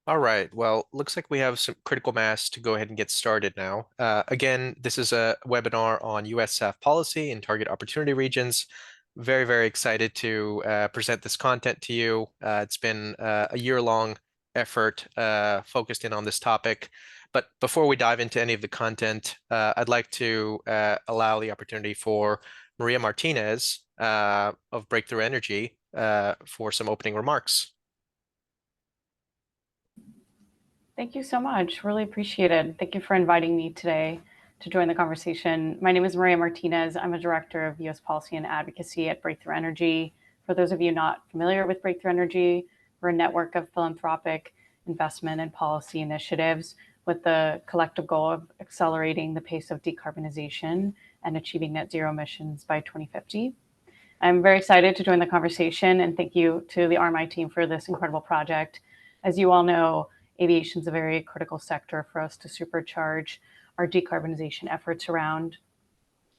All right. Well, looks like we have some critical mass to go ahead and get started now. Again, this is a webinar on US SAF policy and target opportunity regions. Very, very excited to present this content to you. It's been a year-long effort focused in on this topic. But before we dive into any of the content, I'd like to allow the opportunity for Maria Martinez of Breakthrough Energy for some opening remarks. Thank you so much. Really appreciate it. Thank you for inviting me today to join the conversation. My name is Maria Martinez. I'm a director of US Policy and Advocacy at Breakthrough Energy. For those of you not familiar with Breakthrough Energy, we're a network of philanthropic investment and policy initiatives with the collective goal of accelerating the pace of decarbonization and achieving net zero emissions by 2050. I'm very excited to join the conversation, and thank you to the RMI team for this incredible project. As you all know, aviation is a very critical sector for us to supercharge our decarbonization efforts around.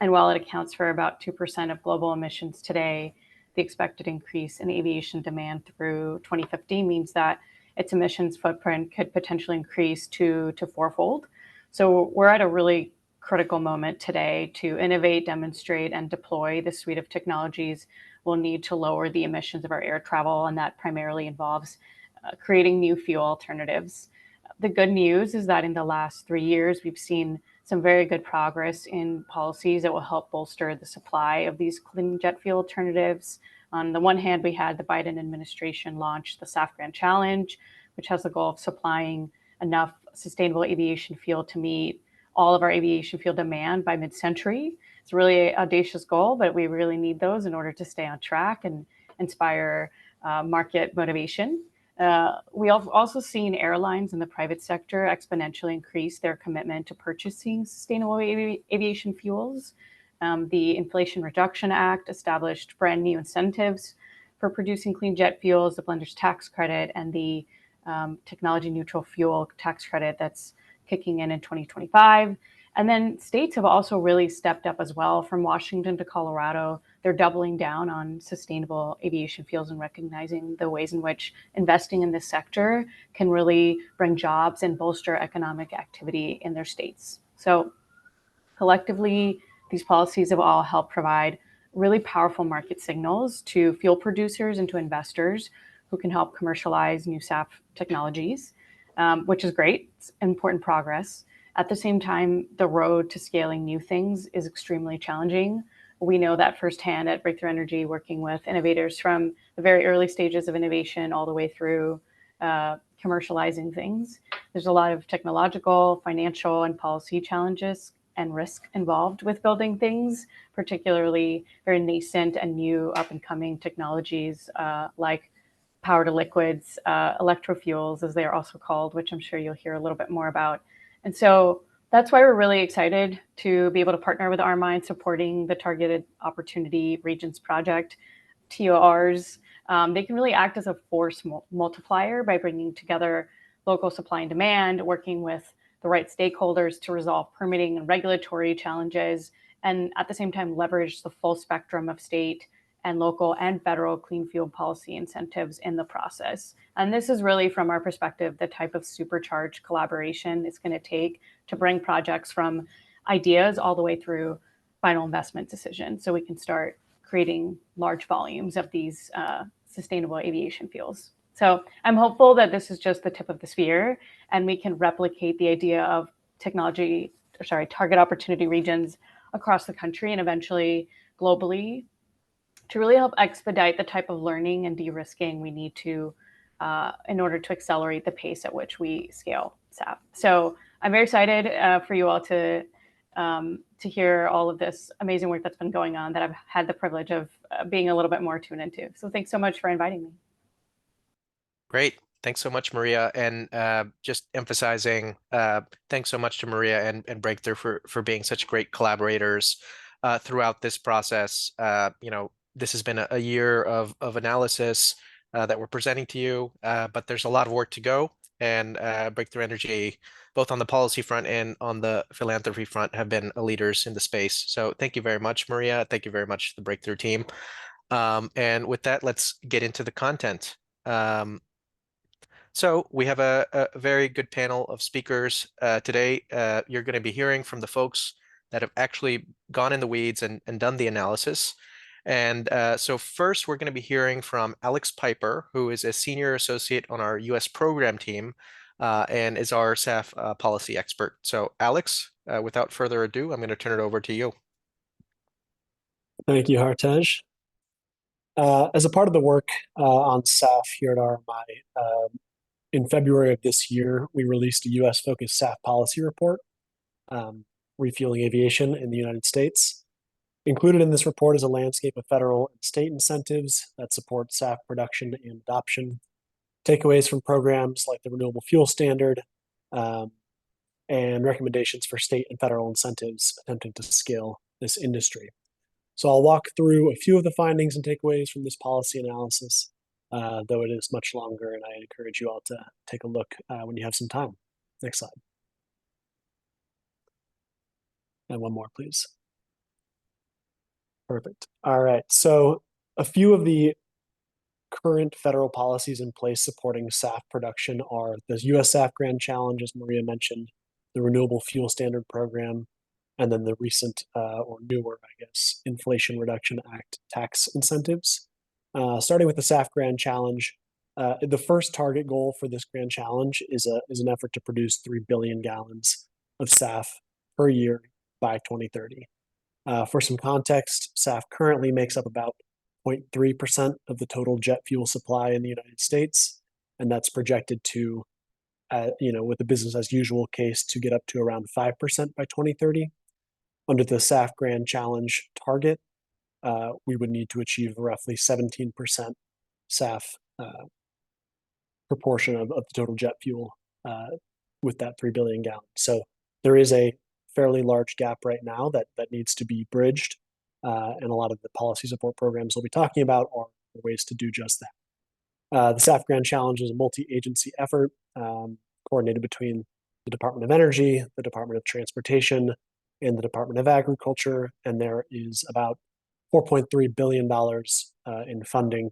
And while it accounts for about 2% of global emissions today, the expected increase in aviation demand through 2050 means that its emissions footprint could potentially increase to fourfold. So we're at a really critical moment today to innovate, demonstrate, and deploy the suite of technologies we'll need to lower the emissions of our air travel, and that primarily involves creating new fuel alternatives. The good news is that in the last 3 years, we've seen some very good progress in policies that will help bolster the supply of these clean jet fuel alternatives. On the one hand, we had the Biden administration launch the SAF Grand Challenge, which has the goal of supplying enough sustainable aviation fuel to meet all of our aviation fuel demand by mid-century. It's a really audacious goal, but we really need those in order to stay on track and inspire market motivation. We have also seen airlines in the private sector exponentially increase their commitment to purchasing sustainable aviation fuels. The Inflation Reduction Act established brand new incentives for producing clean jet fuels, the blender's tax credit, and the technology neutral fuel tax credit that's kicking in 2025. And then states have also really stepped up as well. From Washington to Colorado, they're doubling down on sustainable aviation fuels and recognizing the ways in which investing in this sector can really bring jobs and bolster economic activity in their states. So collectively, these policies have all helped provide really powerful market signals to fuel producers and to investors who can help commercialize new SAF technologies, which is great. It's important progress. At the same time, the road to scaling new things is extremely challenging. We know that firsthand at Breakthrough Energy, working with innovators from the very early stages of innovation all the way through commercializing things. There's a lot of technological, financial, and policy challenges and risk involved with building things, particularly very nascent and new up-and-coming technologies like power to liquids, electrofuels, as they are also called, which I'm sure you'll hear a little bit more about. And so that's why we're really excited to be able to partner with RMI in supporting the Targeted Opportunity Regions Project, TORs. They can really act as a force multiplier by bringing together local supply and demand, working with the right stakeholders to resolve permitting and regulatory challenges, and at the same time leverage the full spectrum of state and local and federal clean fuel policy incentives in the process. And this is really, from our perspective, the type of supercharged collaboration it's going to take to bring projects from ideas all the way through final investment decisions, so we can start creating large volumes of these sustainable aviation fuels. So I'm hopeful that this is just the tip of the spear, and we can replicate the idea of target opportunity regions across the country and eventually globally, to really help expedite the type of learning and de-risking we need to in order to accelerate the pace at which we scale SAF. So I'm very excited for you all to hear all of this amazing work that's been going on that I've had the privilege of being a little bit more tuned into. So thanks so much for inviting me. Great. Thanks so much, Maria. And just emphasizing, thanks so much to Maria and Breakthrough for being such great collaborators throughout this process. This has been a year of analysis that we're presenting to you, but there's a lot of work to go. And Breakthrough Energy, both on the policy front and on the philanthropy front, have been leaders in the space. So thank you very much, Maria. Thank you very much to the Breakthrough team. And with that, let's get into the content. So we have a very good panel of speakers today. You're going to be hearing from the folks that have actually gone in the weeds and done the analysis. And so first, we're going to be hearing from Alex Piper, who is a senior associate on our US program team and is our SAF policy expert. So Alex, without further ado, I'm going to turn it over to you. Thank you, Hartej. As a part of the work on SAF here at RMI, in February of this year, we released a US-focused SAF policy report, Refueling Aviation in the United States. Included in this report is a landscape of federal and state incentives that support SAF production and adoption, takeaways from programs like the Renewable Fuel Standard, and recommendations for state and federal incentives attempting to scale this industry. So I'll walk through a few of the findings and takeaways from this policy analysis, though it is much longer, and I encourage you all to take a look when you have some time. Next slide. And one more, please. Perfect. All right. So a few of the current federal policies in place supporting SAF production are the US SAF Grand Challenge, as Maria mentioned, the Renewable Fuel Standard Program, and then the recent or newer, I guess, Inflation Reduction Act tax incentives. Starting with the SAF Grand Challenge, the first target goal for this Grand Challenge is an effort to produce 3 billion gallons of SAF per year by 2030. For some context, SAF currently makes up about 0.3% of the total jet fuel supply in the United States, and that's projected to, with the business as usual case, to get up to around 5% by 2030. Under the SAF Grand Challenge target, we would need to achieve roughly 17% SAF proportion of the total jet fuel with that 3 billion gallons. So there is a fairly large gap right now that needs to be bridged, and a lot of the policy support programs we'll be talking about are ways to do just that. The SAF Grand Challenge is a multi-agency effort coordinated between the Department of Energy, the Department of Transportation, and the Department of Agriculture, and there is about $4.3 billion in funding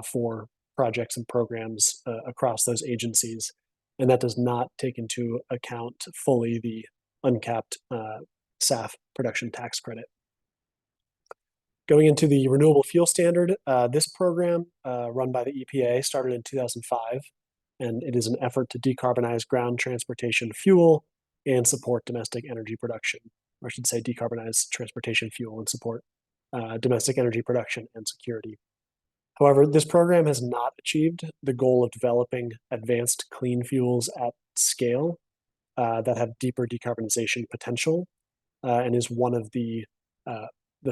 for projects and programs across those agencies, and that does not take into account fully the uncapped SAF production tax credit. Going into the Renewable Fuel Standard, this program, run by the EPA, started in 2005, and it is an effort to decarbonize ground transportation fuel and support domestic energy production, or I should say decarbonize transportation fuel and support domestic energy production and security. However, this program has not achieved the goal of developing advanced clean fuels at scale that have deeper decarbonization potential, and is one of the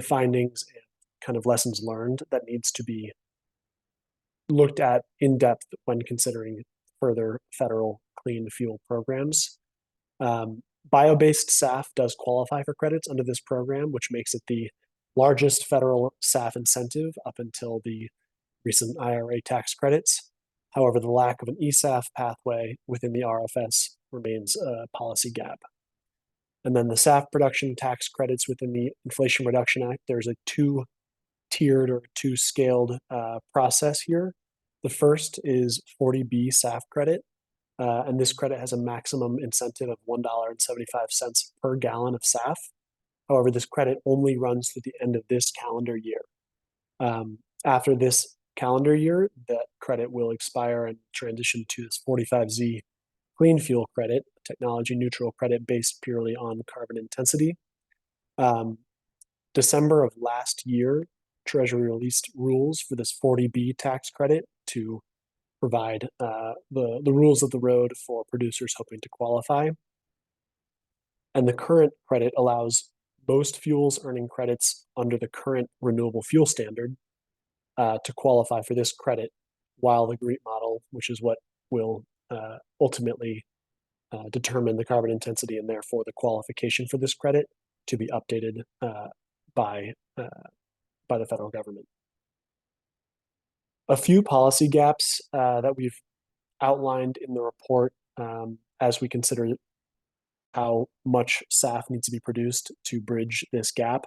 findings and kind of lessons learned that needs to be looked at in depth when considering further federal clean fuel programs. Bio-based SAF does qualify for credits under this program, which makes it the largest federal SAF incentive up until the recent IRA tax credits. However, the lack of an eSAF pathway within the RFS remains a policy gap. And then the SAF production tax credits within the Inflation Reduction Act, there's a two-tiered or two-scaled process here. The first is 40B SAF credit, and this credit has a maximum incentive of $1.75 per gallon of SAF. However, this credit only runs through the end of this calendar year. After this calendar year, that credit will expire and transition to this 45Z clean fuel credit, technology neutral credit based purely on carbon intensity. December of last year, Treasury released rules for this 40B tax credit to provide the rules of the road for producers hoping to qualify. And the current credit allows most fuels earning credits under the current renewable fuel standard to qualify for this credit, while the GREET model, which is what will ultimately determine the carbon intensity and therefore the qualification for this credit, to be updated by the federal government. A few policy gaps that we've outlined in the report as we consider how much SAF needs to be produced to bridge this gap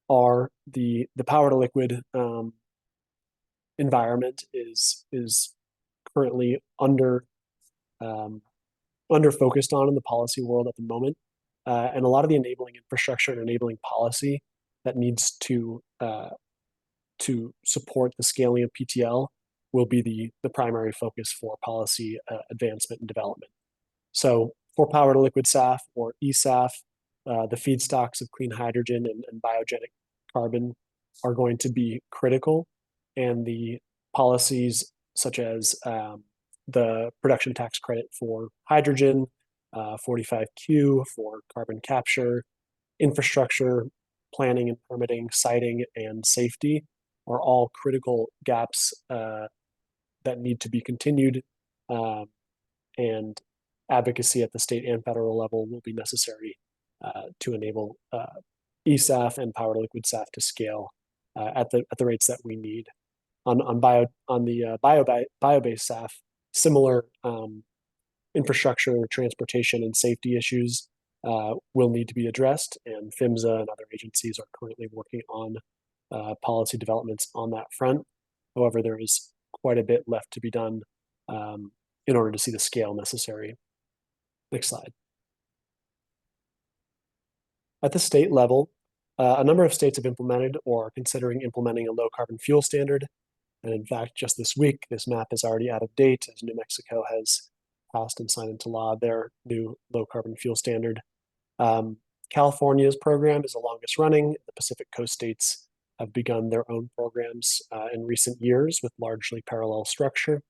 are the power to liquid environment is currently under under-focused on in the policy world at the moment. And a lot of the enabling infrastructure and enabling policy that needs to support the scaling of PTL will be the primary focus for policy advancement and development. So for power to liquid SAF or eSAF, the feedstocks of clean hydrogen and biogenic carbon are going to be critical, and the policies such as the production tax credit for hydrogen, 45Q for carbon capture, infrastructure, planning and permitting, siting, and safety are all critical gaps that need to be continued, and advocacy at the state and federal level will be necessary to enable eSAF and power to liquid SAF to scale at the rates that we need. On the bio-based SAF, similar infrastructure, transportation, and safety issues will need to be addressed, and PHMSA and other agencies are currently working on policy developments on that front. However, there is quite a bit left to be done in order to see the scale necessary. Next slide. At the state level, a number of states have implemented or are considering implementing a low carbon fuel standard. And in fact, just this week, this map is already out of date as New Mexico has passed and signed into law their new low carbon fuel standard. California's program is the longest running. The Pacific Coast states have begun their own programs in recent years with largely parallel structure.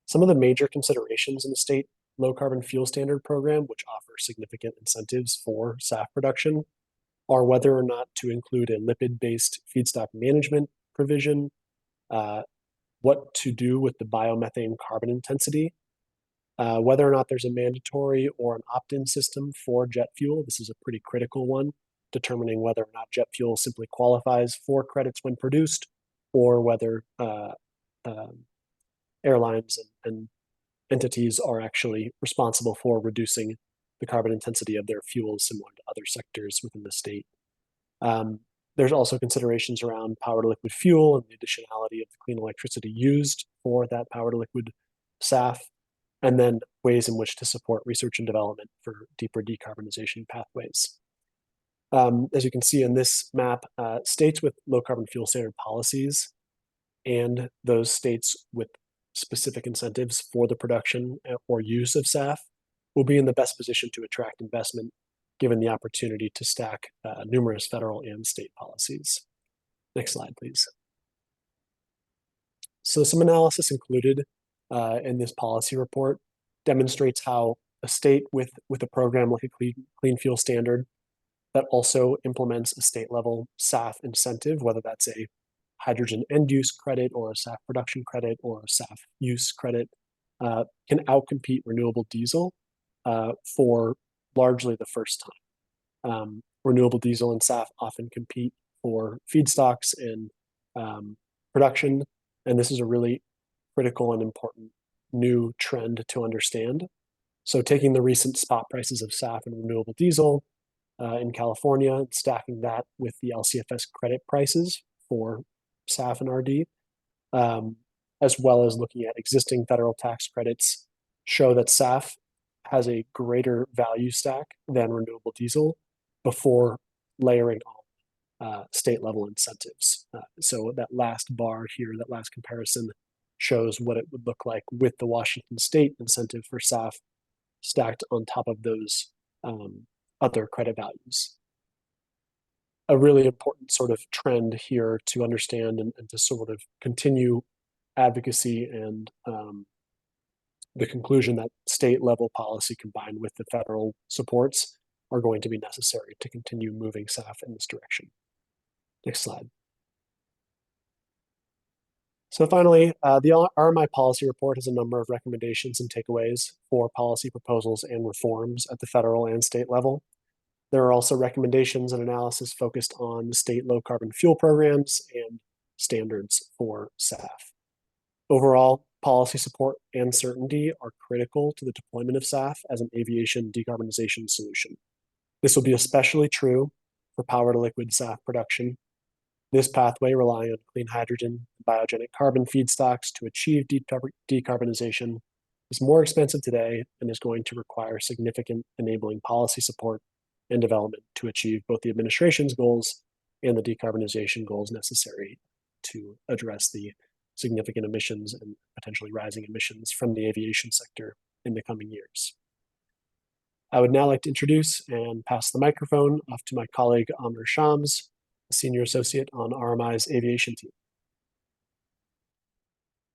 Some of the major considerations in the state low carbon fuel standard program, which offers significant incentives for SAF production, are whether or not to include a lipid-based feedstock management provision, what to do with the biomethane carbon intensity, whether or not there's a mandatory or an opt-in system for jet fuel. This is a pretty critical one, determining whether or not jet fuel simply qualifies for credits when produced, or whether airlines and entities are actually responsible for reducing the carbon intensity of their fuels similar to other sectors within the state. There's also considerations around power to liquid fuel and the additionality of the clean electricity used for that power to liquid SAF, and then ways in which to support research and development for deeper decarbonization pathways. As you can see in this map, states with low carbon fuel standard policies and those states with specific incentives for the production or use of SAF will be in the best position to attract investment, given the opportunity to stack numerous federal and state policies. Next slide, please. So some analysis included in this policy report demonstrates how a state with a program like a clean fuel standard that also implements a state level SAF incentive, whether that's a hydrogen end use credit or a SAF production credit or a SAF use credit, can outcompete renewable diesel for largely the first time. Renewable diesel and SAF often compete for feedstocks and production, and this is a really critical and important new trend to understand. So taking the recent spot prices of SAF and renewable diesel in California and stacking that with the LCFS credit prices for SAF and RD, as well as looking at existing federal tax credits, show that SAF has a greater value stack than renewable diesel before layering on state level incentives. So that last bar here, that last comparison, shows what it would look like with the Washington state incentive for SAF stacked on top of those other credit values. A really important sort of trend here to understand and to sort of continue advocacy and the conclusion that state level policy combined with the federal supports are going to be necessary to continue moving SAF in this direction. Next slide. So finally, the RMI policy report has a number of recommendations and takeaways for policy proposals and reforms at the federal and state level. There are also recommendations and analysis focused on state low carbon fuel programs and standards for SAF. Overall, policy support and certainty are critical to the deployment of SAF as an aviation decarbonization solution. This will be especially true for power to liquid SAF production. This pathway, relying on clean hydrogen and biogenic carbon feedstocks to achieve decarbonization, is more expensive today and is going to require significant enabling policy support and development to achieve both the administration's goals and the decarbonization goals necessary to address the significant emissions and potentially rising emissions from the aviation sector in the coming years. I would now like to introduce and pass the microphone off to my colleague Amr Shams, a senior associate on RMI's aviation team.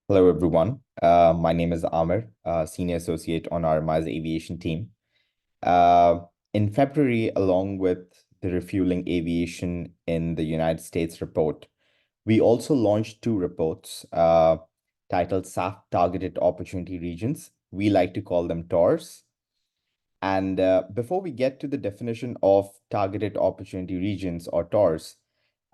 Hello, everyone. My name is Amr, senior associate on RMI's aviation team. In February, along with the Refueling Aviation in the United States report, we also launched two reports titled SAF Targeted Opportunity Regions. We like to call them TORs. And before we get to the definition of targeted opportunity regions or TORs,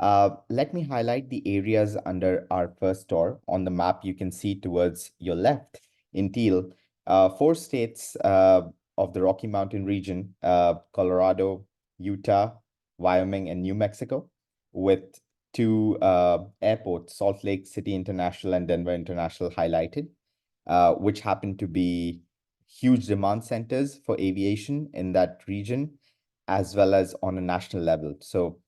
let me highlight the areas under our first TOR. On the map, you can see towards your left in teal, 4 states of the Rocky Mountain region, Colorado, Utah, Wyoming, and New Mexico, with 2 airports, Salt Lake City International and Denver International highlighted, which happen to be huge demand centers for aviation in that region, as well as on a national level. So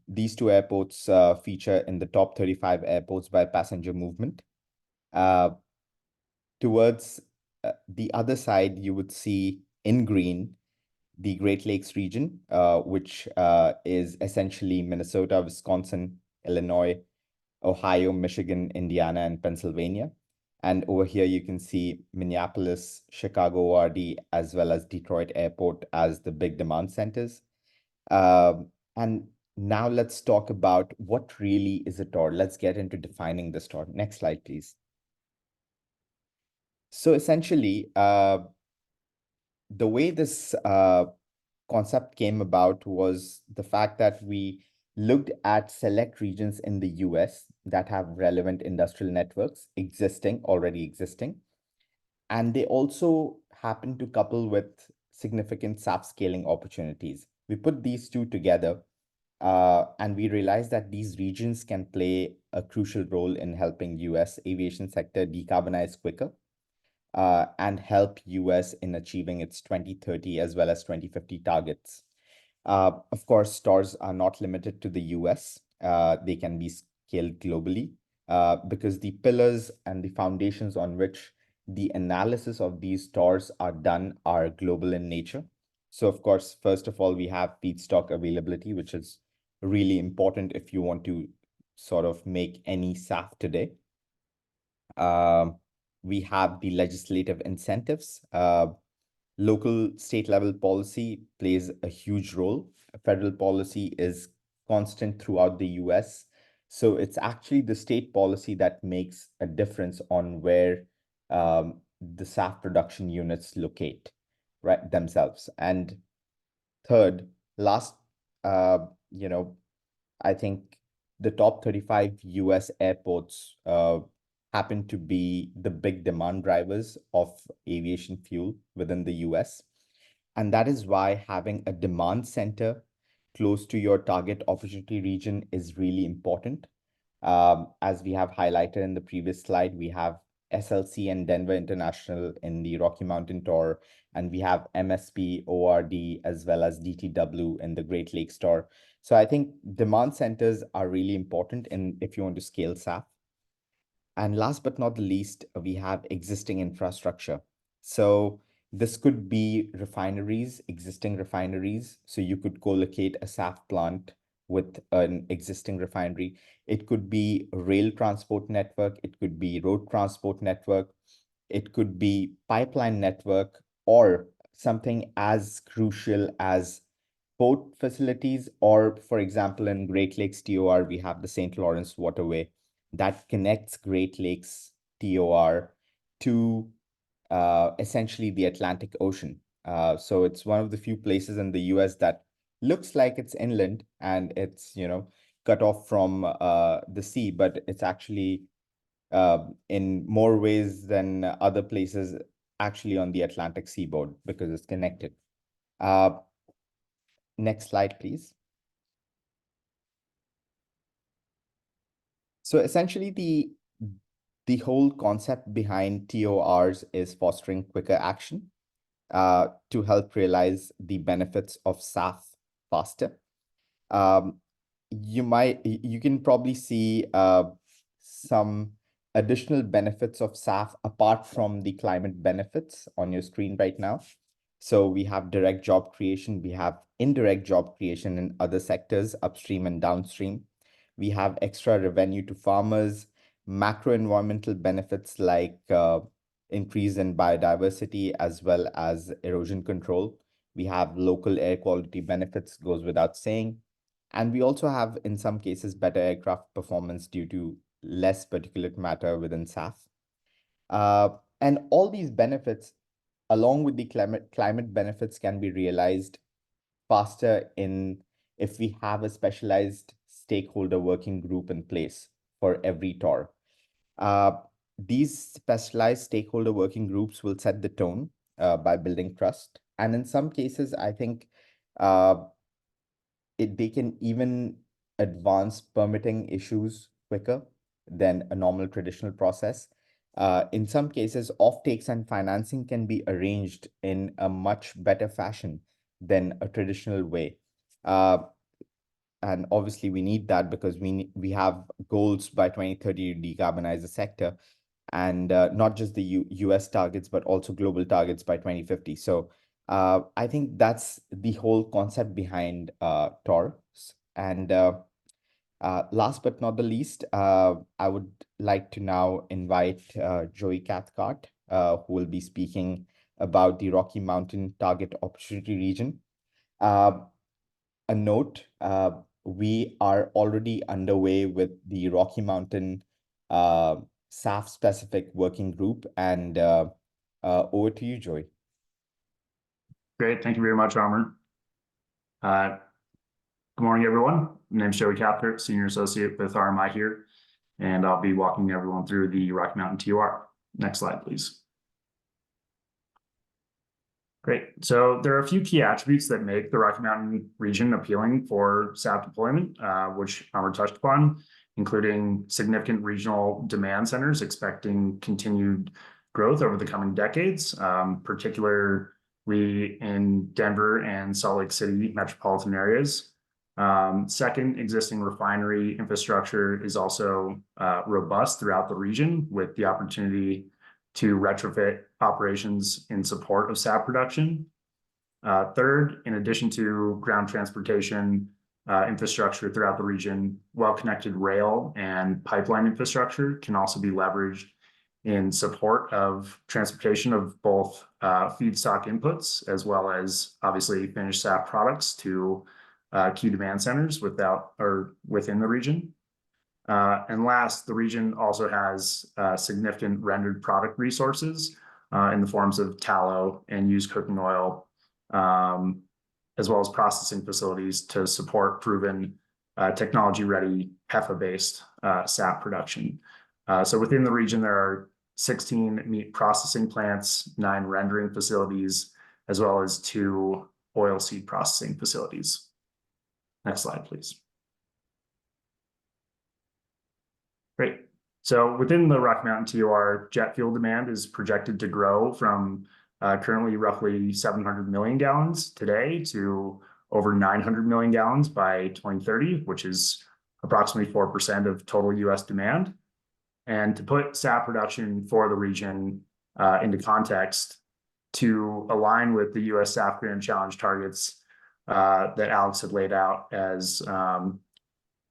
these 2 airports feature in the top 35 airports by passenger movement. Towards the other side, you would see in green the Great Lakes region, which is essentially Minnesota, Wisconsin, Illinois, Ohio, Michigan, Indiana, and Pennsylvania. And over here, you can see Minneapolis, Chicago ORD, as well as Detroit Airport as the big demand centers. And now let's talk about what really is a TOR. Let's get into defining this TOR. Next slide, please. So essentially, the way this concept came about was the fact that we looked at select regions in the US that have relevant industrial networks already existing. And they also happen to couple with significant SAF scaling opportunities. We put these two together and we realized that these regions can play a crucial role in helping US aviation sector decarbonize quicker and help US in achieving its 2030 as well as 2050 targets. Of course, TORs are not limited to the US. They can be scaled globally because the pillars and the foundations on which the analysis of these TORs are done are global in nature. So, of course, first of all, we have feedstock availability, which is really important if you want to sort of make any SAF today. We have the legislative incentives. Local state level policy plays a huge role. Federal policy is constant throughout the US. So it's actually the state policy that makes a difference on where the SAF production units locate, right, themselves. And third, I think the top 35 US airports happen to be the big demand drivers of aviation fuel within the US. And that is why having a demand center close to your target opportunity region is really important. As we have highlighted in the previous slide, we have SLC and Denver International in the Rocky Mountain TOR, and we have MSP, ORD, as well as DTW in the Great Lakes TOR. So I think demand centers are really important if you want to scale SAF. And last but not the least, we have existing infrastructure. So this could be refineries, existing refineries. So you could co-locate a SAF plant with an existing refinery. It could be a rail transport network. It could be road transport network. It could be pipeline network, or something as crucial as port facilities, or for example, in Great Lakes TOR, we have the St. Lawrence Waterway that connects Great Lakes TOR to essentially the Atlantic Ocean. So it's one of the few places in the US that looks like it's inland and it's, cut off from the sea, but it's actually in more ways than other places actually on the Atlantic seaboard because it's connected. Next slide, please. So essentially the whole concept behind TORs is fostering quicker action to help realize the benefits of SAF faster. You can probably see some additional benefits of SAF apart from the climate benefits on your screen right now. So we have direct job creation, we have indirect job creation in other sectors, upstream and downstream. We have extra revenue to farmers, macro environmental benefits like increase in biodiversity as well as erosion control. We have local air quality benefits, goes without saying. And we also have, in some cases, better aircraft performance due to less particulate matter within SAF. And all these benefits, along with the climate benefits, can be realized faster if we have a specialized stakeholder working group in place for every TOR. These specialized stakeholder working groups will set the tone by building trust. And in some cases, I think they can even advance permitting issues quicker than a normal traditional process. In some cases, offtakes and financing can be arranged in a much better fashion than a traditional way. And obviously, we need that because we have goals by 2030 to decarbonize the sector, and not just the US targets, but also global targets by 2050. So I think that's the whole concept behind TORs. And last but not the least, I would like to now invite Joey Cathcart, who will be speaking about the Rocky Mountain Target Opportunity Region. A note, we are already underway with the Rocky Mountain SAF-specific working group. And over to you, Joey. Great. Thank you very much, Amr. Good morning, everyone. My name is Joey Cathcart, Senior Associate with RMI here, and I'll be walking everyone through the Rocky Mountain TOR. Next slide, please. Great. So there are a few key attributes that make the Rocky Mountain region appealing for SAF deployment, which Amr touched upon, including significant regional demand centers expecting continued growth over the coming decades, particularly in Denver and Salt Lake City metropolitan areas. Second, existing refinery infrastructure is also robust throughout the region, with the opportunity to retrofit operations in support of SAF production. Third, in addition to ground transportation infrastructure throughout the region, well-connected rail and pipeline infrastructure can also be leveraged in support of transportation of both feedstock inputs as well as obviously finished SAF products to key demand centers within the region. And last, the region also has significant rendered product resources in the forms of tallow and used cooking oil, as well as processing facilities to support proven technology-ready HEFA-based SAF production. So within the region, there are 16 meat processing plants, 9 rendering facilities, as well as 2 oilseed processing facilities. Next slide, please. Great. So within the Rocky Mountain TOR, jet fuel demand is projected to grow from currently roughly 700 million gallons today to over 900 million gallons by 2030, which is approximately 4% of total US demand. And to put SAF production for the region into context, to align with the US SAF Grand Challenge targets that Alex had laid out as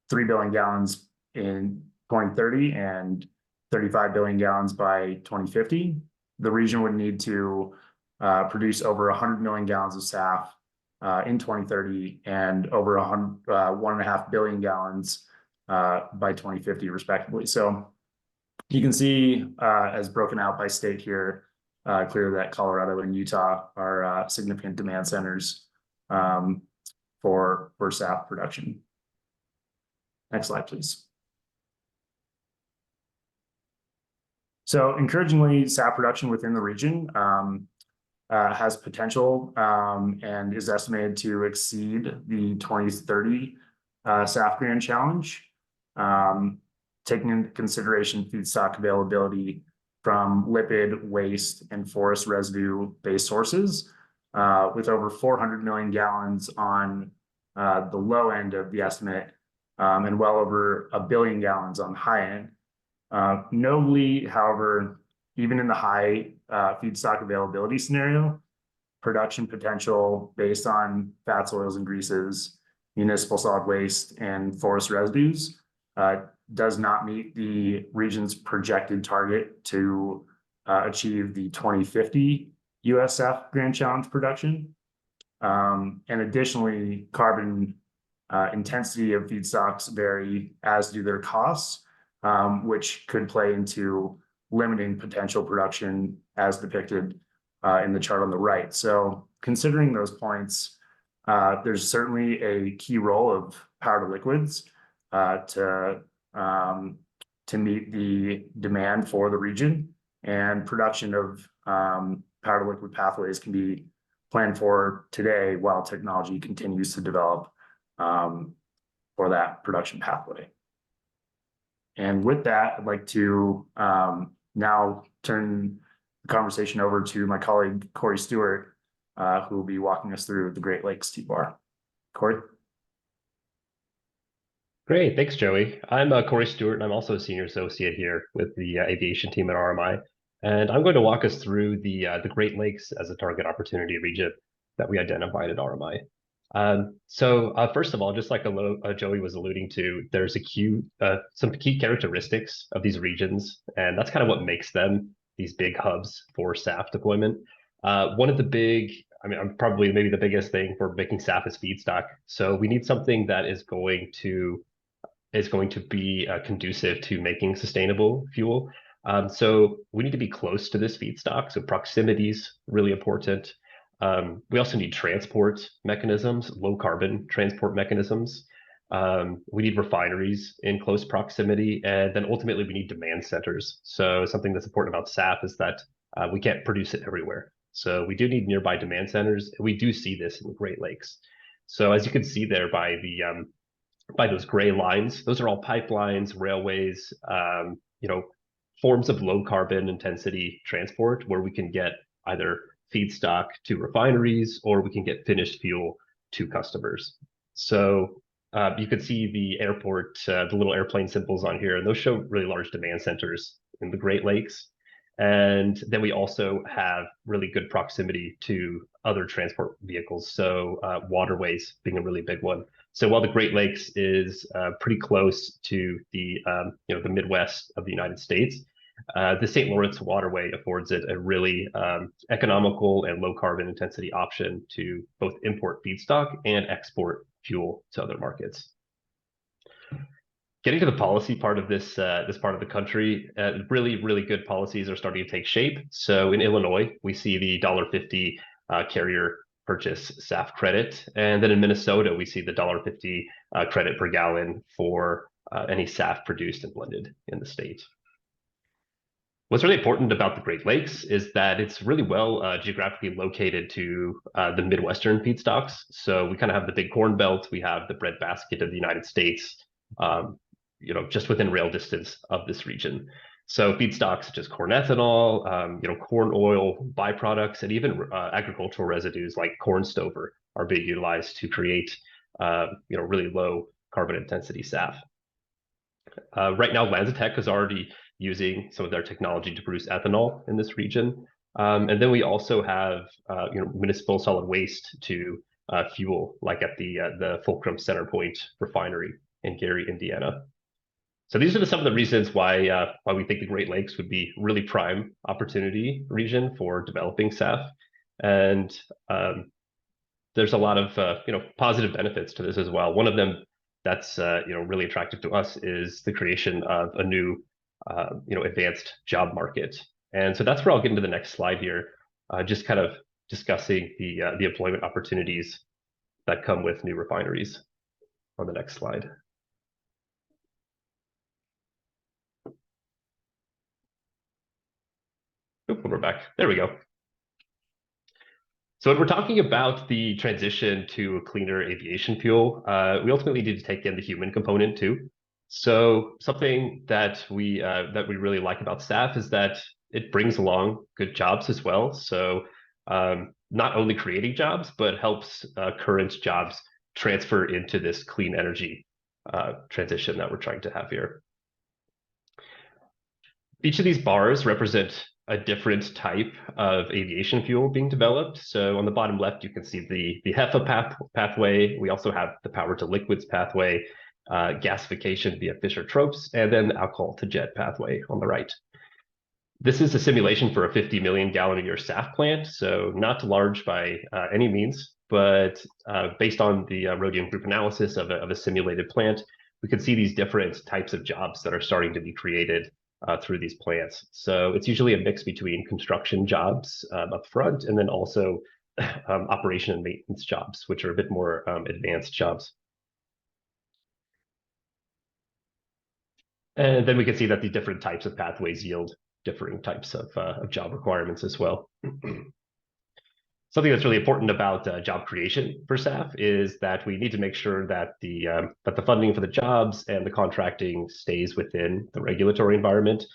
3 billion gallons in 2030 and 35 billion gallons by 2050, the region would need to produce over 100 million gallons of SAF in 2030 and over 1.5 billion gallons by 2050, respectively. So you can see, as broken out by state here, clear that Colorado and Utah are significant demand centers for SAF production. Next slide, please. So encouragingly, SAF production within the region has potential and is estimated to exceed the 2030 SAF Grand Challenge. taking into consideration feedstock availability from lipid, waste, and forest residue-based sources, with over 400 million gallons on the low end of the estimate, and well over 1 billion gallons on the high end. Notably, however, even in the high feedstock availability scenario, production potential based on fats, oils, and greases, municipal solid waste, and forest residues does not meet the region's projected target to achieve the 2050 USF Grand Challenge production. And additionally, carbon intensity of feedstocks vary, as do their costs, which could play into limiting potential production as depicted in the chart on the right. So considering those points, there's certainly a key role of power to liquids to meet the demand for the region, and production of power to liquid pathways can be planned for today while technology continues to develop for that production pathway. And with that, I'd like to now turn the conversation over to my colleague, Corey Stewart, who will be walking us through the Great Lakes T-Bar. Corey? Great, thanks, Joey. I'm Corey Stewart, and I'm also a senior associate here with the aviation team at RMI. And I'm going to walk us through the Great Lakes as a target opportunity region that we identified at RMI. So first of all, just like Joey was alluding to, there's some key characteristics of these regions, and that's kind of what makes them these big hubs for SAF deployment. One of the big, probably maybe the biggest thing for making SAF is feedstock. So we need something that is going to be conducive to making sustainable fuel. So we need to be close to this feedstock. So proximity is really important. We also need transport mechanisms, low carbon transport mechanisms. We need refineries in close proximity, and then ultimately we need demand centers. So something that's important about SAF is that we can't produce it everywhere. So we do need nearby demand centers, and we do see this in the Great Lakes. So as you can see there by those gray lines, those are all pipelines, railways, forms of low carbon intensity transport where we can get either feedstock to refineries or we can get finished fuel to customers. So you could see the airport, the little airplane symbols on here, and those show really large demand centers in the Great Lakes. And then we also have really good proximity to other transport vehicles. So waterways being a really big one. So while the Great Lakes is pretty close to the Midwest of the United States, the St. Lawrence waterway affords it a really economical and low carbon intensity option to both import feedstock and export fuel to other markets. Getting to the policy part of this part of the country, really good policies are starting to take shape. So in Illinois, we see the $1.50 carrier purchase SAF credit, and then in Minnesota, we see the $1.50 credit per gallon for any SAF produced and blended in the state. What's really important about the Great Lakes is that it's really well geographically located to the Midwestern feedstocks. So we kind of have the big corn belt, we have the breadbasket of the United States, just within rail distance of this region. So feedstocks such as corn ethanol, corn oil byproducts, and even agricultural residues like corn stover are being utilized to create, really low carbon intensity SAF. Right now, LanzaTech is already using some of their technology to produce ethanol in this region. And then we also have, municipal solid waste to fuel, like at the Fulcrum Centerpoint refinery in Gary, Indiana. So these are some of the reasons why we think the Great Lakes would be really prime opportunity region for developing SAF. And there's a lot of positive benefits to this as well. One of them that's really attractive to us is the creation of a new advanced job market. And so that's where I'll get into the next slide here, just kind of discussing the employment opportunities that come with new refineries on the next slide. Oop, we're back. There we go. So when we're talking about the transition to a cleaner aviation fuel, we ultimately need to take in the human component too. So something that we really like about SAF is that it brings along good jobs as well. So not only creating jobs, but helps current jobs transfer into this clean energy transition that we're trying to have here. Each of these bars represent a different type of aviation fuel being developed. So on the bottom left, you can see the HEFA pathway. We also have the power to liquids pathway, gasification via Fischer-Tropsch, and then the alcohol to jet pathway on the right. This is a simulation for a 50 million gallon a year SAF plant, so not large by any means, but based on the Rhodium Group analysis of a simulated plant, we can see these different types of jobs that are starting to be created through these plants. So it's usually a mix between construction jobs up front, and then also operation and maintenance jobs, which are a bit more advanced jobs. And then we can see that the different types of pathways yield differing types of job requirements as well. Something that's really important about job creation for SAF is that we need to make sure that the funding for the jobs and the contracting stays within the regulatory environment.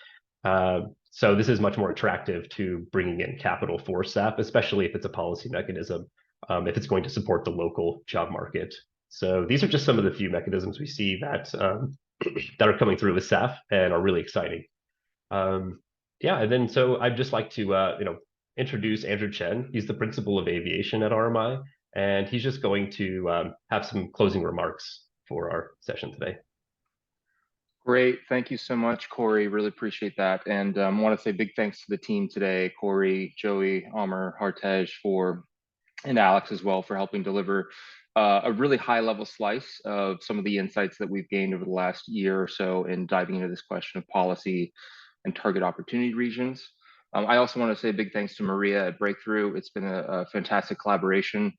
So this is much more attractive to bringing in capital for SAF, especially if it's a policy mechanism, if it's going to support the local job market. So these are just some of the few mechanisms we see that that are coming through with SAF and are really exciting. Yeah, and then so I'd just like to introduce Andrew Chen. He's the principal of aviation at RMI, and he's just going to have some closing remarks for our session today. Great, thank you so much, Corey. Really appreciate that, and I want to say big thanks to the team today, Corey, Joey, Amr, Hartej, and Alex as well for helping deliver a really high-level slice of some of the insights that we've gained over the last year or so in diving into this question of policy and target opportunity regions. I also want to say big thanks to Maria at Breakthrough. It's been a fantastic collaboration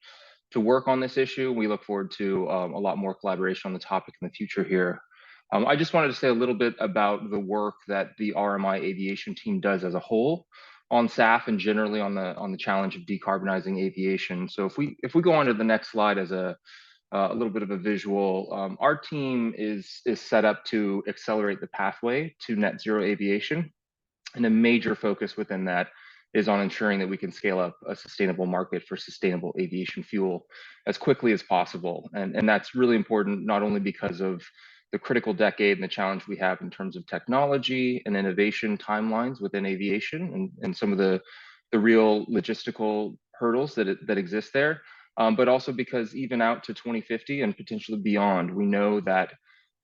to work on this issue. We look forward to a lot more collaboration on the topic in the future here. I just wanted to say a little bit about the work that the RMI aviation team does as a whole on SAF and generally on the challenge of decarbonizing aviation. So if we go on to the next slide as a little bit of a visual, our team is set up to accelerate the pathway to net zero aviation. And a major focus within that is on ensuring that we can scale up a sustainable market for sustainable aviation fuel as quickly as possible. And that's really important, not only because of the critical decade and the challenge we have in terms of technology and innovation timelines within aviation and some of the real logistical hurdles that exist there, but also because even out to 2050 and potentially beyond, we know that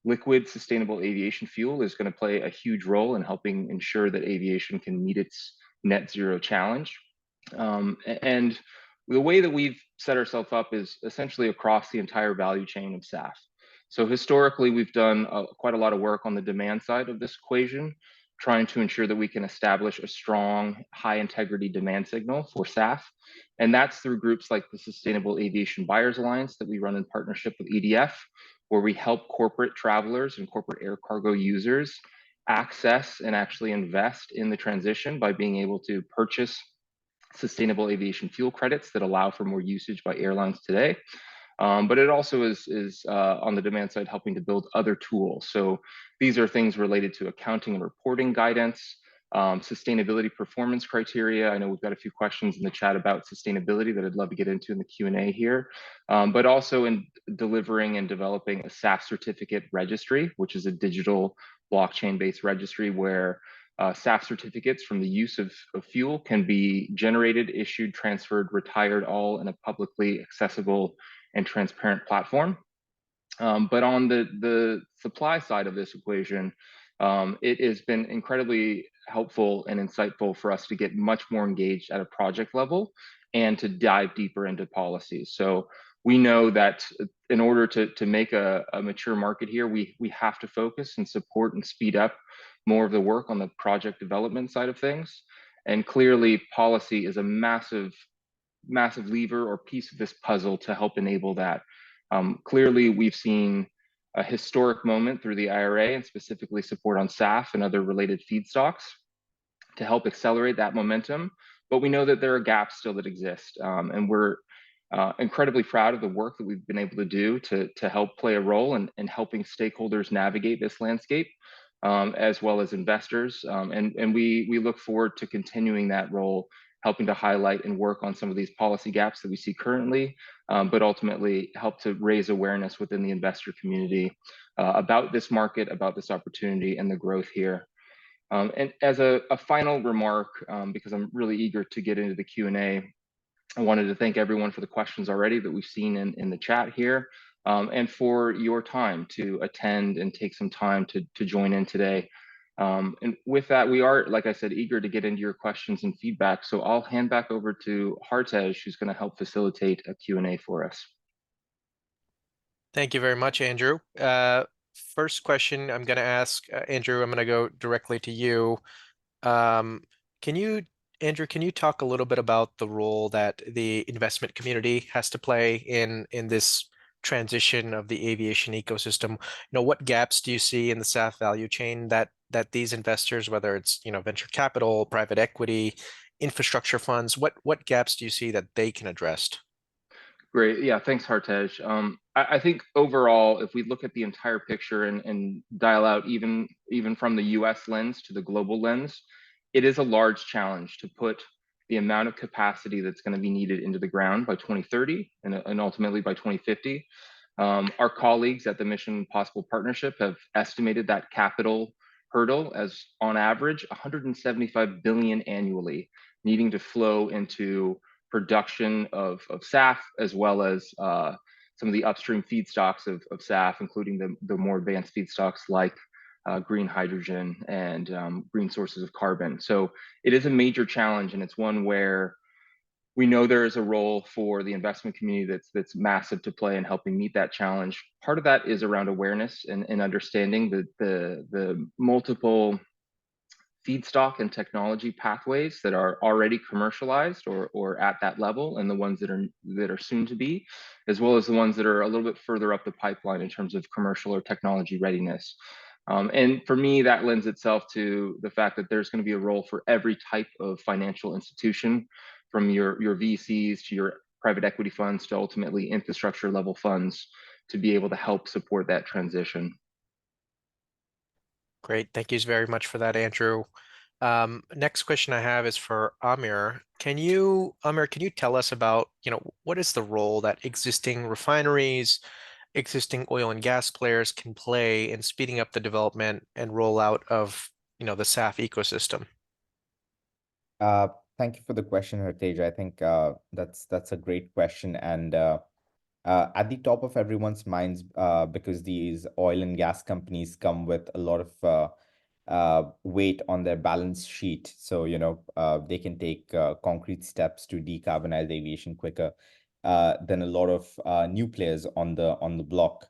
liquid sustainable aviation fuel is going to play a huge role in helping ensure that aviation can meet its net zero challenge. And the way that we've set ourselves up is essentially across the entire value chain of SAF. So historically, we've done quite a lot of work on the demand side of this equation, trying to ensure that we can establish a strong, high integrity demand signal for SAF. And that's through groups like the Sustainable Aviation Buyers Alliance that we run in partnership with EDF, where we help corporate travelers and corporate air cargo users access and actually invest in the transition by being able to purchase sustainable aviation fuel credits that allow for more usage by airlines today. But it also is on the demand side helping to build other tools. So these are things related to accounting and reporting guidance, sustainability performance criteria. I know we've got a few questions in the chat about sustainability that I'd love to get into in the Q&A here, but also in delivering and developing a SAF certificate registry, which is a digital blockchain-based registry where SAF certificates from the use of fuel can be generated, issued, transferred, retired, all in a publicly accessible and transparent platform. But on the supply side of this equation, it has been incredibly helpful and insightful for us to get much more engaged at a project level and to dive deeper into policies. So we know that in order to make a mature market here, we have to focus and support and speed up more of the work on the project development side of things. And clearly policy is a massive lever or piece of this puzzle to help enable that. Clearly, we've seen a historic moment through the IRA and specifically support on SAF and other related feedstocks to help accelerate that momentum. But we know that there are gaps still that exist. And we're incredibly proud of the work that we've been able to do to help play a role in helping stakeholders navigate this landscape, as well as investors. And we look forward to continuing that role, helping to highlight and work on some of these policy gaps that we see currently, but ultimately help to raise awareness within the investor community about this market, about this opportunity, and the growth here. And as a final remark, because I'm really eager to get into the Q&A, I wanted to thank everyone for the questions already that we've seen in the chat here, and for your time to attend and take some time to join in today. And with that, we are, like I said, eager to get into your questions and feedback. So I'll hand back over to Hartej, who's going to help facilitate a Q&A for us. Thank you very much, Andrew. First question I'm going to ask, Andrew, I'm going to go directly to you. Andrew, can you talk a little bit about the role that the investment community has to play in this transition of the aviation ecosystem? What gaps do you see in the SAF value chain that these investors, whether it's venture capital, private equity, infrastructure funds, what gaps do you see that they can address? Great. Yeah, thanks, Hartej. I think overall, if we look at the entire picture and dial out even from the US lens to the global lens, it is a large challenge to put the amount of capacity that's going to be needed into the ground by 2030 and ultimately by 2050. Our colleagues at the Mission Impossible Partnership have estimated that capital hurdle as, on average, 175 billion annually, needing to flow into production of SAF, as well as some of the upstream feedstocks of SAF, including the more advanced feedstocks like green hydrogen and green sources of carbon. So it is a major challenge, and it's one where we know there is a role for the investment community that's massive to play in helping meet that challenge. Part of that is around awareness and understanding the multiple feedstock and technology pathways that are already commercialized or at that level, and the ones that are soon to be, as well as the ones that are a little bit further up the pipeline in terms of commercial or technology readiness. And for me, that lends itself to the fact that there's going to be a role for every type of financial institution, from your VCs to your private equity funds to ultimately infrastructure level funds, to be able to help support that transition. Great. Thank you very much for that, Andrew. Next question I have is for Amir. Amir, can you tell us about, what is the role that existing refineries, existing oil and gas players can play in speeding up the development and rollout of, the SAF ecosystem? Thank you for the question, Hartej. I think that's a great question, and at the top of everyone's minds, because these oil and gas companies come with a lot of weight on their balance sheet. So, they can take concrete steps to decarbonize aviation quicker than a lot of new players on the block.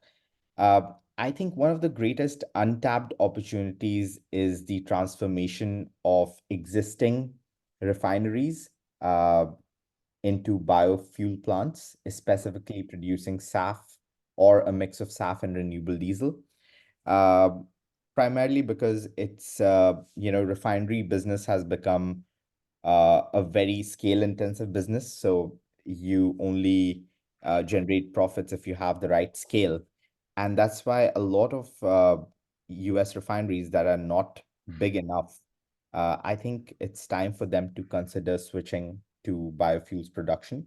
I think one of the greatest untapped opportunities is the transformation of existing refineries into biofuel plants, specifically producing SAF or a mix of SAF and renewable diesel. Primarily because it's, refinery business has become a very scale-intensive business. So you only generate profits if you have the right scale. And that's why a lot of US refineries that are not big enough, I think it's time for them to consider switching to biofuels production.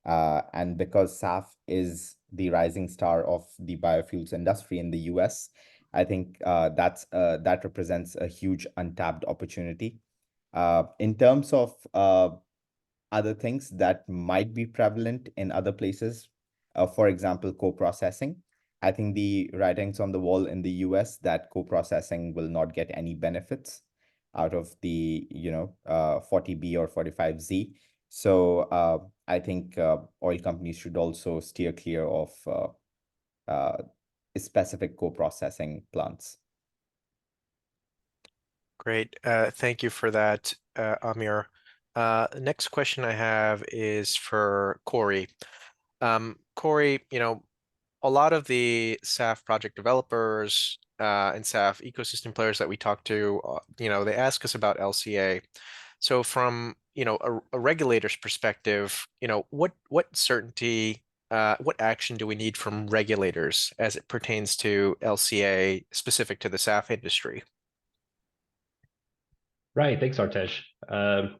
And because SAF is the rising star of the biofuels industry in the US, I think that represents a huge untapped opportunity. In terms of other things that might be prevalent in other places, for example, co-processing, I think the writings on the wall in the US that co-processing will not get any benefits out of the 40B or 45Z. So I think oil companies should also steer clear of specific co-processing plants. Great. Thank you for that, Amir. Next question I have is for Corey. Corey, a lot of the SAF project developers and SAF ecosystem players that we talk to, they ask us about LCA. So from a regulator's perspective, what certainty, what action do we need from regulators as it pertains to LCA specific to the SAF industry? Right, thanks, Artej.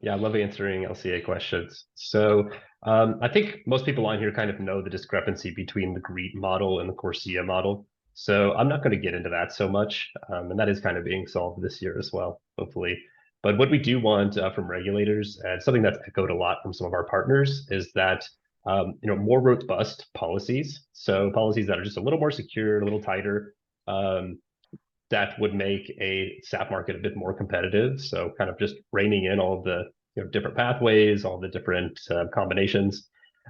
Yeah, I love answering LCA questions. So I think most people on here kind of know the discrepancy between the GREET model and the CORSIA model. So I'm not going to get into that so much, and that is kind of being solved this year as well, hopefully. But what we do want from regulators, and something that's echoed a lot from some of our partners, is that more robust policies. So policies that are just a little more secure, a little tighter, that would make a SAF market a bit more competitive. So kind of just reining in all of the different pathways, all the different combinations,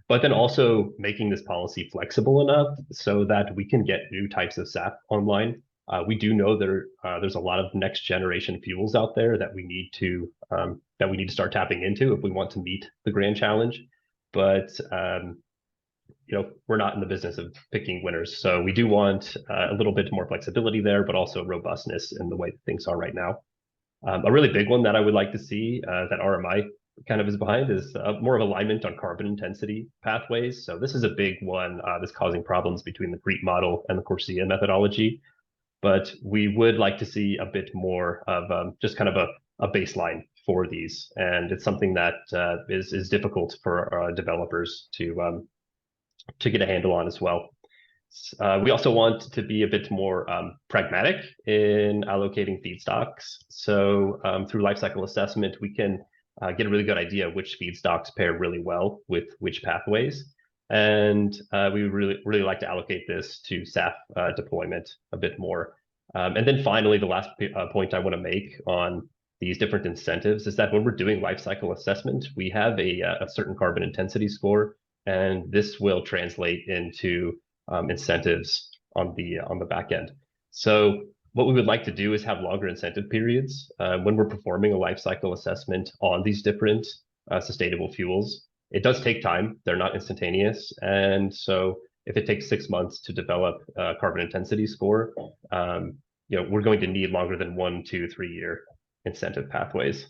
but then also making this policy flexible enough so that we can get new types of SAF online. We do know there's a lot of next generation fuels out there that we need to start tapping into if we want to meet the grand challenge. But we're not in the business of picking winners. So we do want a little bit more flexibility there, but also robustness in the way things are right now. A really big one that I would like to see that RMI kind of is behind is more of alignment on carbon intensity pathways. So this is a big one that's causing problems between the GREET model and the CORSIA methodology. But we would like to see a bit more of just kind of a baseline for these. And it's something that is difficult for developers to get a handle on as well. We also want to be a bit more pragmatic in allocating feedstocks. So through lifecycle assessment, we can get a really good idea which feedstocks pair really well with which pathways. And we really like to allocate this to SAF deployment a bit more. And then finally, the last point I want to make on these different incentives is that when we're doing lifecycle assessment, we have a certain carbon intensity score, and this will translate into incentives on the back end. So what we would like to do is have longer incentive periods when we're performing a life cycle assessment on these different sustainable fuels. It does take time; they're not instantaneous, and so if it takes 6 months to develop a carbon intensity score, we're going to need longer than 1, 2, 3 year incentive pathways.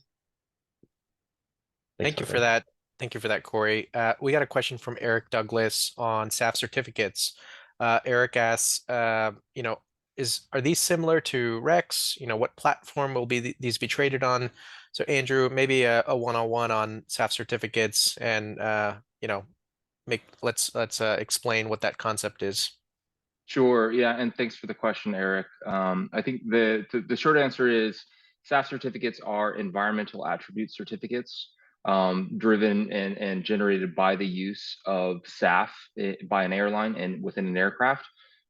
Thank you for that. Thank you for that, Corey. We got a question from Eric Douglas on SAF certificates. Eric asks, are these similar to REX? What platform will these be traded on? So Andrew, maybe a one-on-one on SAF certificates, and let's explain what that concept is. Sure. Yeah, and thanks for the question, Eric. I think the short answer is SAF certificates are environmental attribute certificates. Driven and generated by the use of SAF by an airline and within an aircraft.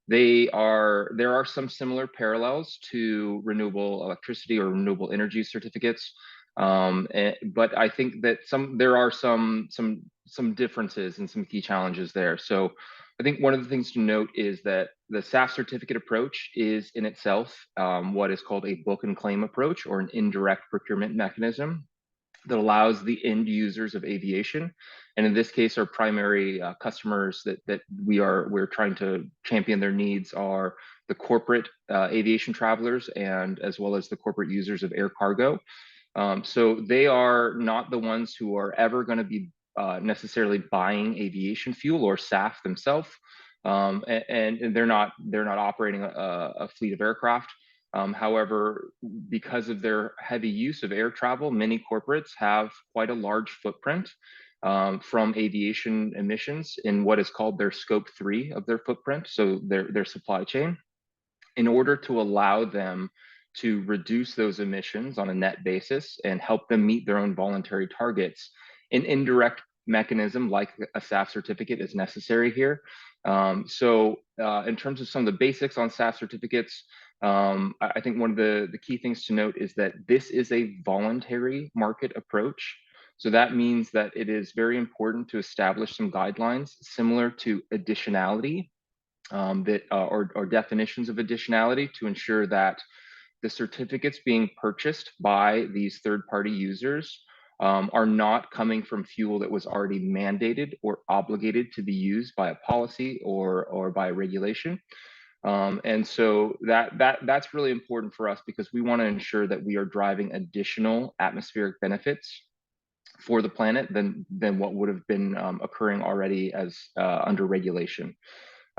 There are some similar parallels to renewable electricity or renewable energy certificates, but I think that there are some differences and some key challenges there. So I think one of the things to note is that the SAF certificate approach is in itself what is called a book and claim approach, or an indirect procurement mechanism that allows the end users of aviation, and in this case, our primary customers that we're trying to champion their needs are the corporate aviation travelers, and as well as the corporate users of air cargo. So they are not the ones who are ever going to be necessarily buying aviation fuel or SAF themselves, and they're not operating a fleet of aircraft. However, because of their heavy use of air travel, many corporates have quite a large footprint from aviation emissions in what is called their scope 3 of their footprint, so their supply chain. In order to allow them to reduce those emissions on a net basis and help them meet their own voluntary targets, an indirect mechanism like a SAF certificate is necessary here. So in terms of some of the basics on SAF certificates, I think one of the key things to note is that this is a voluntary market approach. So that means that it is very important to establish some guidelines similar to additionality, or definitions of additionality, to ensure that the certificates being purchased by these third-party users are not coming from fuel that was already mandated or obligated to be used by a policy or by a regulation. And so that's really important for us, because we want to ensure that we are driving additional atmospheric benefits for the planet than what would have been occurring already as under regulation.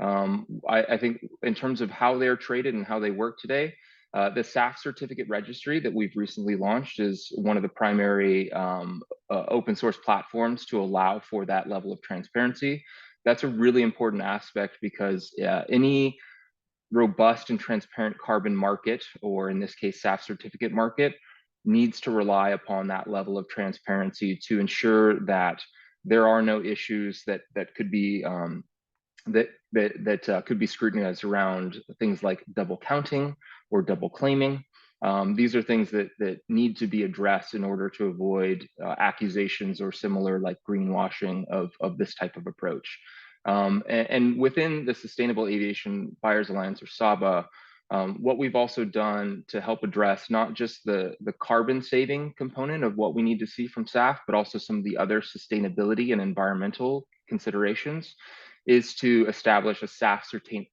I think in terms of how they're traded and how they work today, the SAF certificate registry that we've recently launched is one of the primary open source platforms to allow for that level of transparency. That's a really important aspect because any robust and transparent carbon market, or in this case, SAF certificate market, needs to rely upon that level of transparency to ensure that there are no issues that could be could be scrutinized around things like double counting or double claiming. These are things that need to be addressed in order to avoid accusations or similar like greenwashing of this type of approach. And within the Sustainable Aviation Buyers Alliance, or SABA, what we've also done to help address not just the carbon saving component of what we need to see from SAF, but also some of the other sustainability and environmental considerations, is to establish a SAF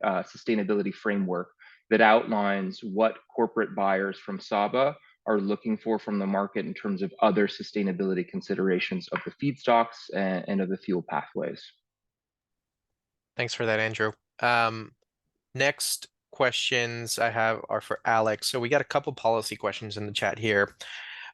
sustainability framework that outlines what corporate buyers from SABA are looking for from the market in terms of other sustainability considerations of the feedstocks and of the fuel pathways. Thanks for that, Andrew. Next questions I have are for Alex. So we got a couple policy questions in the chat here.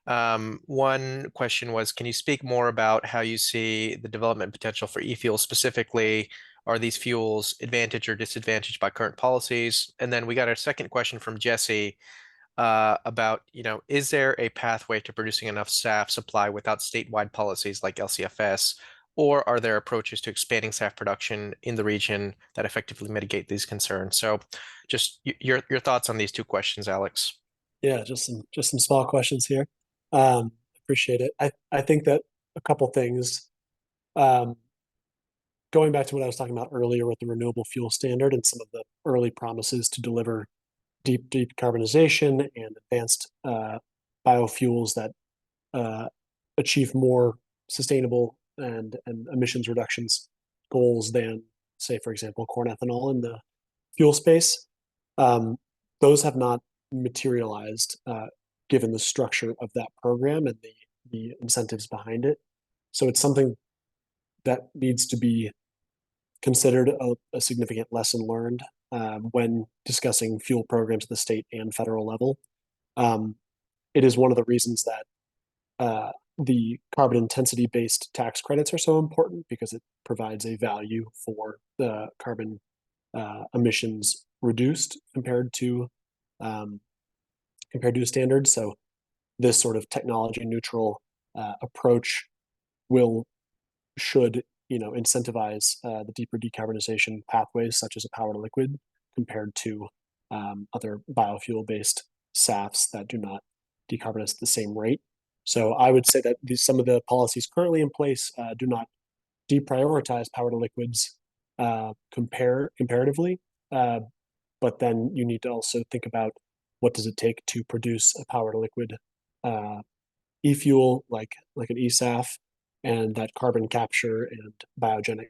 One question was, can you speak more about how you see the development potential for e-fuels specifically? Are these fuels advantaged or disadvantaged by current policies? And then we got our second question from Jesse about, is there a pathway to producing enough SAF supply without statewide policies like LCFS? Or are there approaches to expanding SAF production in the region that effectively mitigate these concerns? So just your thoughts on these two questions, Alex. Yeah, just some small questions here. Appreciate it. I think that a couple things, going back to what I was talking about earlier with the renewable fuel standard and some of the early promises to deliver deep decarbonization and advanced biofuels that achieve more sustainable and emissions reductions goals than, say, for example, corn ethanol in the fuel space. Those have not materialized given the structure of that program and the incentives behind it. So it's something that needs to be considered a significant lesson learned when discussing fuel programs at the state and federal level. It is one of the reasons that the carbon intensity-based tax credits are so important, because it provides a value for the carbon emissions reduced compared to a standard. So this sort of technology neutral approach should incentivize the deeper decarbonization pathways, such as a power to liquid, compared to other biofuel-based SAFs that do not decarbonize at the same rate. So I would say that some of the policies currently in place do not deprioritize power to liquids comparatively, but then you need to also think about what does it take to produce a power to liquid e-fuel like an eSAF, and that carbon capture and biogenic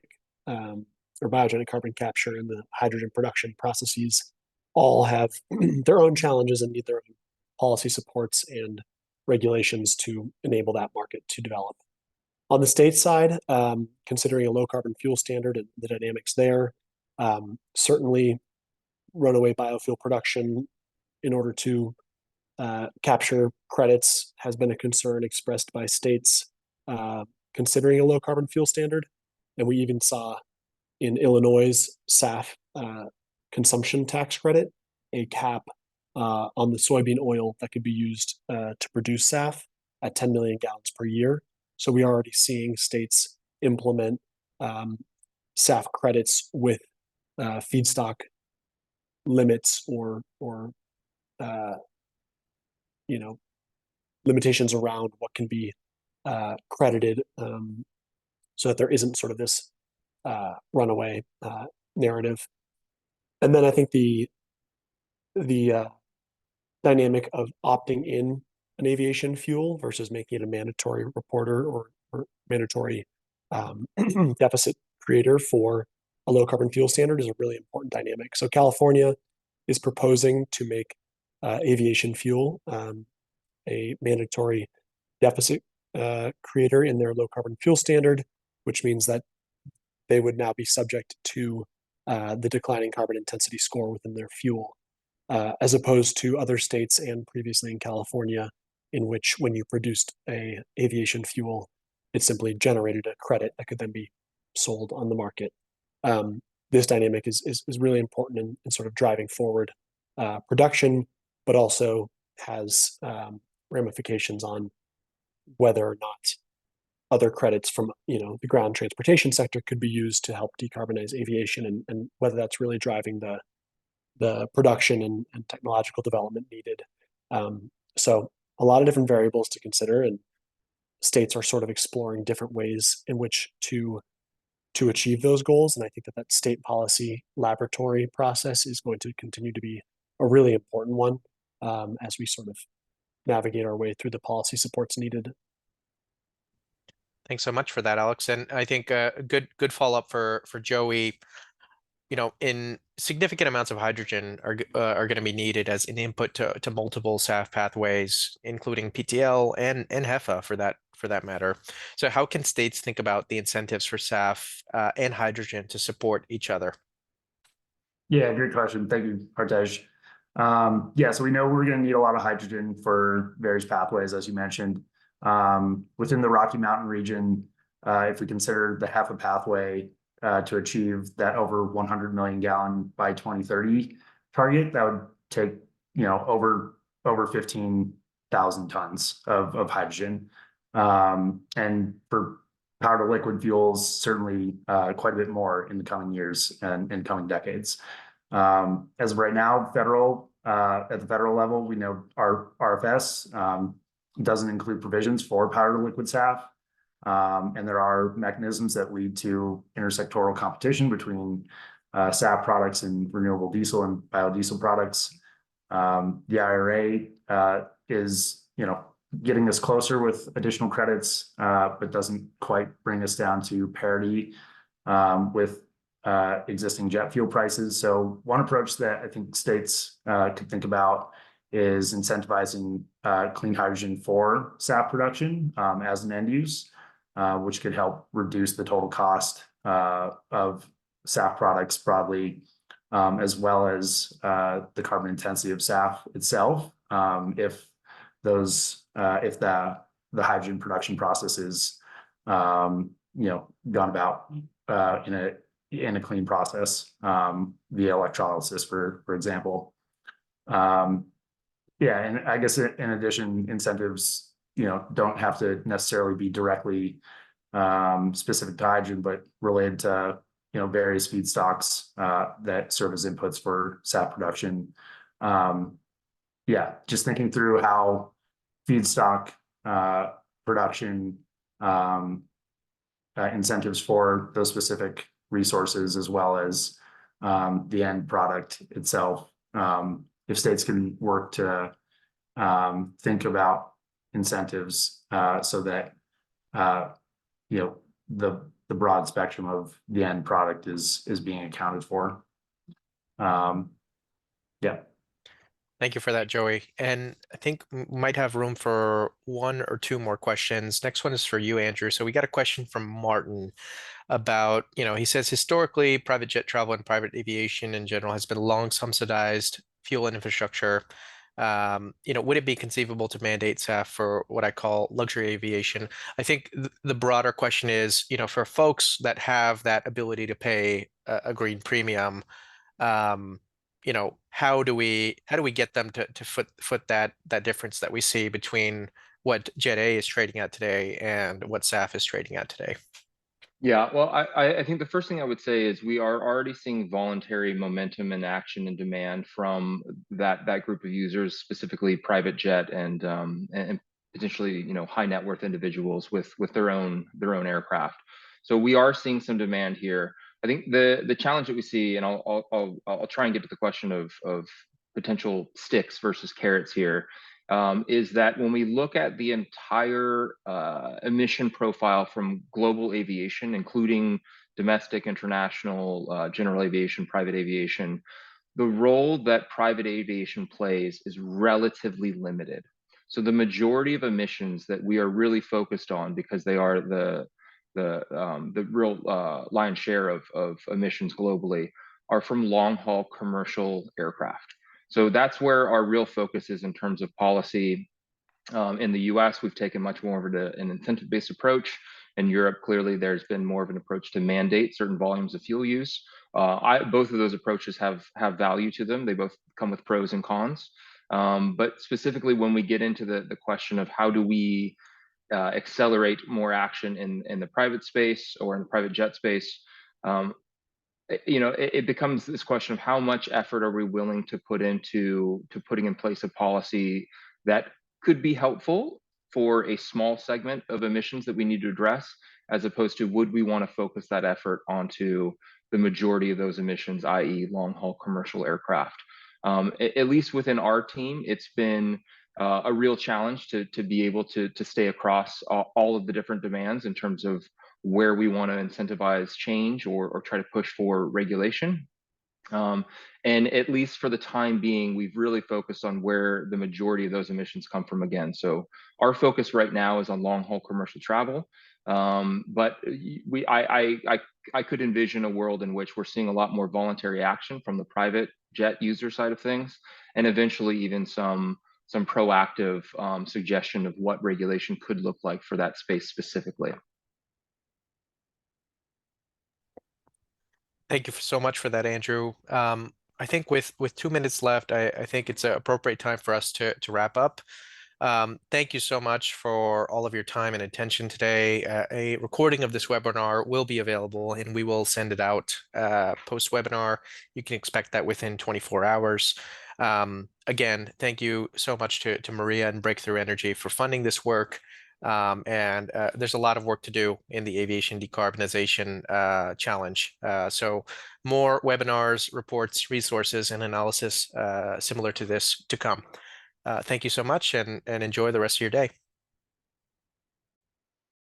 carbon capture and the hydrogen production processes all have their own challenges and need their own policy supports and regulations to enable that market to develop. On the state side, considering a low carbon fuel standard and the dynamics there, certainly runaway biofuel production in order to capture credits has been a concern expressed by states considering a low carbon fuel standard. And we even saw in Illinois' SAF consumption tax credit a cap on the soybean oil that could be used to produce SAF at 10 million gallons per year. So we are already seeing states implement SAF credits with feedstock limits or limitations around what can be credited, so that there isn't sort of this runaway narrative. And then I think the dynamic of opting in an aviation fuel versus making it a mandatory reporter or mandatory deficit creator for a low carbon fuel standard is a really important dynamic. So California is proposing to make aviation fuel a mandatory deficit creator in their low carbon fuel standard, which means that they would now be subject to the declining carbon intensity score within their fuel, as opposed to other states and previously in California, in which when you produced a aviation fuel, it simply generated a credit that could then be sold on the market. This dynamic is really important in sort of driving forward production, but also has ramifications on whether or not other credits from the ground transportation sector could be used to help decarbonize aviation, and whether that's really driving the production and technological development needed. So a lot of different variables to consider, and states are sort of exploring different ways in which to achieve those goals. And I think that state policy laboratory process is going to continue to be a really important one as we sort of navigate our way through the policy supports needed. Thanks so much for that, Alex. And I think a good follow-up for Joey. In significant amounts of hydrogen are going to be needed as an input to multiple SAF pathways, including PTL and HEFA for that matter. So how can states think about the incentives for SAF and hydrogen to support each other? Yeah, great question. Thank you, Hartej. Yeah, so we know we're going to need a lot of hydrogen for various pathways, as you mentioned. Within the Rocky Mountain region, if we consider the HEFA pathway to achieve that over 100 million gallon by 2030 target, that would take over 15,000 tons of hydrogen. And for power to liquid fuels, certainly quite a bit more in the coming years and in coming decades. As of right now, at the federal level, we know our RFS doesn't include provisions for power to liquid SAF. And there are mechanisms that lead to intersectoral competition between SAF products and renewable diesel and biodiesel products. The IRA is, getting us closer with additional credits, but doesn't quite bring us down to parity with existing jet fuel prices. So one approach that I think states could think about is incentivizing clean hydrogen for SAF production as an end use, which could help reduce the total cost of SAF products broadly, as well as the carbon intensity of SAF itself, if the hydrogen production process is gone about in a clean process via electrolysis, for example. Yeah, and I guess in addition, incentives don't have to necessarily be directly specific to hydrogen, but related to various feedstocks that serve as inputs for SAF production. Yeah, just thinking through how feedstock production incentives for those specific resources, as well as the end product itself. If states can work to think about incentives so that the broad spectrum of the end product is being accounted for. Yeah. Thank you for that, Joey. And I think we might have room for one or two more questions. Next one is for you, Andrew. So we got a question from Martin about, he says, historically, private jet travel and private aviation in general has been long subsidized fuel and infrastructure. Would it be conceivable to mandate SAF for what I call luxury aviation? I think the broader question is, for folks that have that ability to pay a green premium, how do we get them to foot that difference that we see between what Jet A is trading at today and what SAF is trading at today? Yeah, well, I think the first thing I would say is we are already seeing voluntary momentum and action and demand from that group of users, specifically private jet and potentially high net worth individuals with their own aircraft. So we are seeing some demand here. I think the challenge that we see, and I'll try and get to the question of potential sticks versus carrots here, is that when we look at the entire emission profile from global aviation, including domestic, international, general aviation, private aviation, the role that private aviation plays is relatively limited. So the majority of emissions that we are really focused on, because they are the real lion's share of emissions globally, are from long-haul commercial aircraft. So that's where our real focus is in terms of policy. In the US, we've taken much more of an incentive-based approach. In Europe, clearly, there's been more of an approach to mandate certain volumes of fuel use. Both of those approaches have value to them. They both come with pros and cons. But specifically, when we get into the question of how do we accelerate more action in the private space or in the private jet space, it becomes this question of how much effort are we willing to put into putting in place a policy that could be helpful for a small segment of emissions that we need to address, as opposed to would we want to focus that effort onto the majority of those emissions, i.e. long-haul commercial aircraft. At least within our team, it's been a real challenge to be able to stay across all of the different demands in terms of where we want to incentivize change or try to push for regulation. And at least for the time being, we've really focused on where the majority of those emissions come from again. So our focus right now is on long-haul commercial travel. But I could envision a world in which we're seeing a lot more voluntary action from the private jet user side of things, and eventually even some proactive suggestion of what regulation could look like for that space specifically. Thank you so much for that, Andrew. I think with 2 minutes left, I think it's an appropriate time for us to wrap up. Thank you so much for all of your time and attention today. A recording of this webinar will be available, and we will send it out post-webinar. You can expect that within 24 hours. Again, thank you so much to Maria and Breakthrough Energy for funding this work. And there's a lot of work to do in the aviation decarbonization challenge. So more webinars, reports, resources, and analysis similar to this to come. Thank you so much, and enjoy the rest of your day.